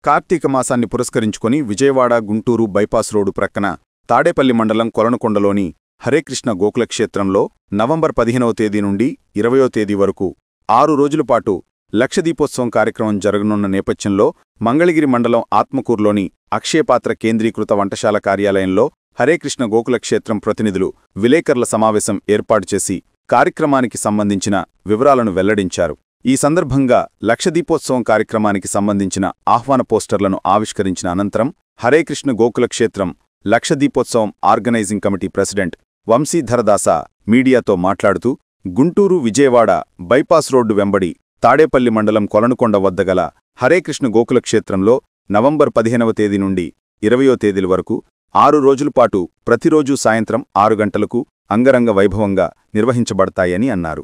కార్తీక మాసాన్ని పురస్కరించుకొని Vijayawada Guntur bypass road ప్రక్కన తాడేపల్లి మండలం కొలనుకొండలోని హరేకృష్ణ గోకుల క్షేత్రంలో నవంబర్ 15వ తేదీ నుండి 20వ తేదీ వరకు 6 రోజులపాటు లక్షదీపోత్సవం కార్యక్రమం జరగనున్న నేపథ్యంలో మంగళగిరి మండలం ఆత్మకూరులోని అక్షయపాత్ర కేంద్రీకృత వంటశాల కార్యాలయంలో హరేకృష్ణ గోకుల క్షేత్రం ప్రతినిధులు విలేకరుల సమావేశం ఏర్పాటు చేసి కార్యక్రమానికి సంబంధించిన వివరాలను వెల్లడించారు. ఈ సందర్భంగా లక్షదీపోత్సవం కార్యక్రమానికి సంబంధించిన ఆహ్వాన పోస్టర్లను ఆవిష్కరించిన అనంతరం హరేకృష్ణ గోకుల క్షేత్రం లక్షదీపోత్సవం ఆర్గనైజింగ్ కమిటీ ప్రెసిడెంట్ వంశీధరదాస మీడియాతో మాట్లాడుతూ గుంటూరు విజయవాడ బైపాస్ రోడ్డు వెంబడి తాడేపల్లి మండలం కొలనుకొండ వద్ద గల హరేకృష్ణ గోకుల క్షేత్రంలో నవంబర్ 15వ తేదీ నుండి 20వ తేదీల వరకు 6 రోజులపాటు ప్రతిరోజూ సాయంత్రం 6 గంటలకు అంగరంగ వైభవంగా నిర్వహించబడతాయని అన్నారు.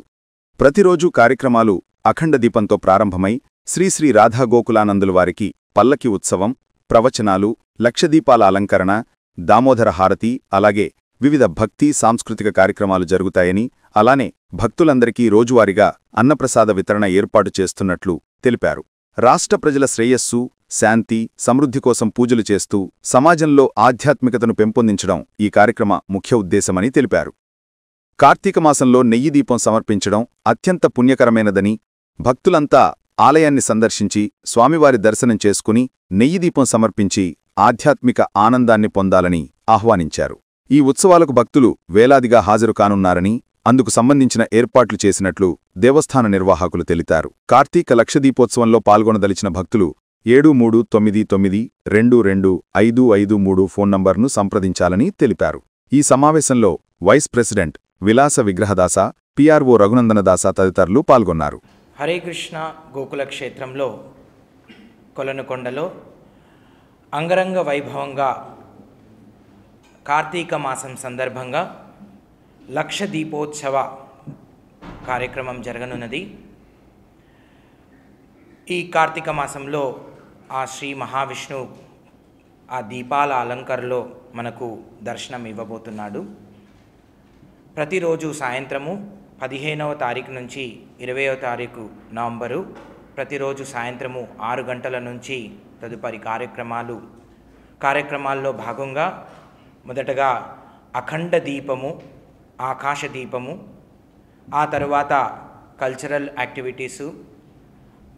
ప్రతిరోజూ కార్యక్రమాలు అఖండ దీపంతో ప్రారంభమై శ్రీశ్రీ రాధాగోకులానందుల వారికి పల్లకి ఉత్సవం, ప్రవచనాలు, లక్షదీపాల అలంకరణ, దామోదర హారతి, అలాగే వివిధ భక్తి సాంస్కృతిక కార్యక్రమాలు జరుగుతాయని, అలానే భక్తులందరికీ రోజువారీగా అన్నప్రసాద వితరణ ఏర్పాటు చేస్తున్నట్లు తెలిపారు. రాష్ట్ర ప్రజల శ్రేయస్సు, శాంతి, సమృద్ధి కోసం పూజలు చేస్తూ సమాజంలో ఆధ్యాత్మికతను పెంపొందించడం ఈ కార్యక్రమ ముఖ్య ఉద్దేశమని తెలిపారు. కార్తీక మాసంలో నెయ్యి దీపం సమర్పించడం అత్యంత పుణ్యకరమైనదని, భక్తులంతా ఆలయాన్ని సందర్శించి స్వామివారి దర్శనం చేసుకుని నెయ్యి దీపం సమర్పించి ఆధ్యాత్మిక ఆనందాన్ని పొందాలని ఆహ్వానించారు. ఈ ఉత్సవాలకు భక్తులు వేలాదిగా హాజరు కానున్నారని, అందుకు సంబంధించిన ఏర్పాట్లు చేసినట్లు దేవస్థాన నిర్వాహకులు తెలిపారు. కార్తీక లక్షదీపోత్సవంలో పాల్గొనదలిచిన భక్తులు 7399222553 ఫోన్ నంబర్ను సంప్రదించాలని తెలిపారు. ఈ సమావేశంలో వైస్ ప్రెసిడెంట్ విలాస విగ్రహదాస, పిఆర్ఓ రఘునందనదాస తదితరులు పాల్గొన్నారు. హరేకృష్ణ గోకుల క్షేత్రంలో కొలనుకొండలో అంగరంగ వైభవంగా కార్తీక మాసం సందర్భంగా లక్షదీపోత్సవ కార్యక్రమం జరగనున్నది. ఈ కార్తీక మాసంలో ఆ శ్రీ మహావిష్ణువు ఆ దీపాల అలంకరణలో మనకు దర్శనం ఇవ్వబోతున్నాడు. ప్రతిరోజు సాయంత్రము 15వ తారీఖు నుంచి 20వ తారీఖు నవంబరు ప్రతిరోజు సాయంత్రము 6 గంటల నుంచి తదుపరి కార్యక్రమాల్లో భాగంగా మొదటగా అఖండ దీపము, ఆకాశ దీపము, ఆ తరువాత కల్చరల్ యాక్టివిటీసు,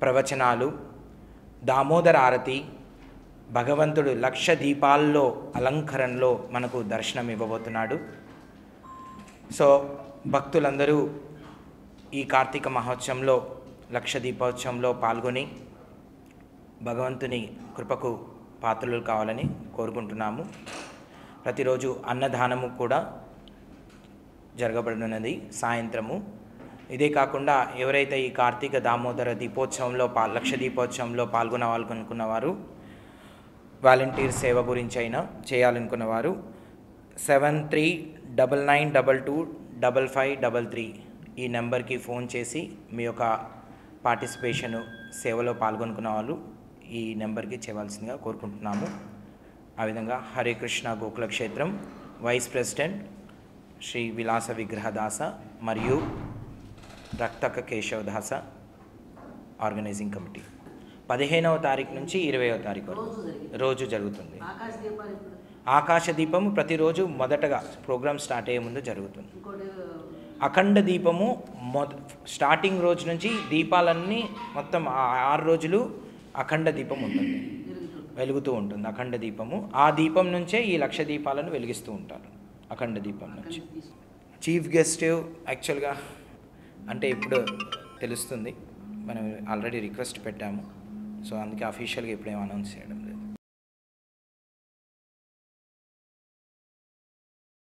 ప్రవచనాలు, దామోదర ఆరతి, భగవంతుడు లక్ష దీపాల్లో అలంకరణలో మనకు దర్శనం ఇవ్వబోతున్నాడు. సో భక్తులందరూ ఈ కార్తీక మహోత్సవంలో లక్షదీపోత్సవంలో పాల్గొని భగవంతుని కృపకు పాత్రలు కావాలని కోరుకుంటున్నాము. ప్రతిరోజు అన్నదానము కూడా జరగబడుతున్నది సాయంత్రము. ఇదే కాకుండా ఎవరైతే ఈ కార్తీక దామోదర దీపోత్సవంలో లక్షదీపోత్సవంలో పాల్గొనాలనుకున్నవారు, వాలంటీర్ సేవ గురించి అయినా చేయాలనుకున్నవారు 7399225533 ఈ నెంబర్కి ఫోన్ చేసి మీ యొక్క పార్టిసిపేషన్ సేవలో పాల్గొనుకున్న వాళ్ళు ఈ నెంబర్కి చేయవలసిందిగా కోరుకుంటున్నాము. ఆ విధంగా హరేకృష్ణ గోకుల క్షేత్రం వైస్ ప్రెసిడెంట్ శ్రీ విలాస విగ్రహదాస మరియు రక్తక కేశవదాస ఆర్గనైజింగ్ కమిటీ 15వ తారీఖు నుంచి 20వ తారీఖు వరకు రోజు జరుగుతుంది. ఆకాశ దీపము ప్రతిరోజు మొదటగా ప్రోగ్రామ్ స్టార్ట్ అయ్యే ముందు జరుగుతుంది. అఖండ దీపము స్టార్టింగ్ రోజు నుంచి దీపాలన్నీ మొత్తం 6 రోజులు అఖండ దీపం ఉంటుంది, వెలుగుతూ ఉంటుంది అఖండ దీపము. ఆ దీపం నుంచే ఈ లక్ష దీపాలను వెలిగిస్తూ ఉంటారు అఖండ దీపం నుంచి. చీఫ్ గెస్ట్ యాక్చువల్గా అంటే ఇప్పుడు తెలుస్తుంది, మనం ఆల్రెడీ రిక్వెస్ట్ పెట్టాము. సో అందుకే అఫీషియల్గా ఇప్పుడేం అనౌన్స్ చేయడం లేదు.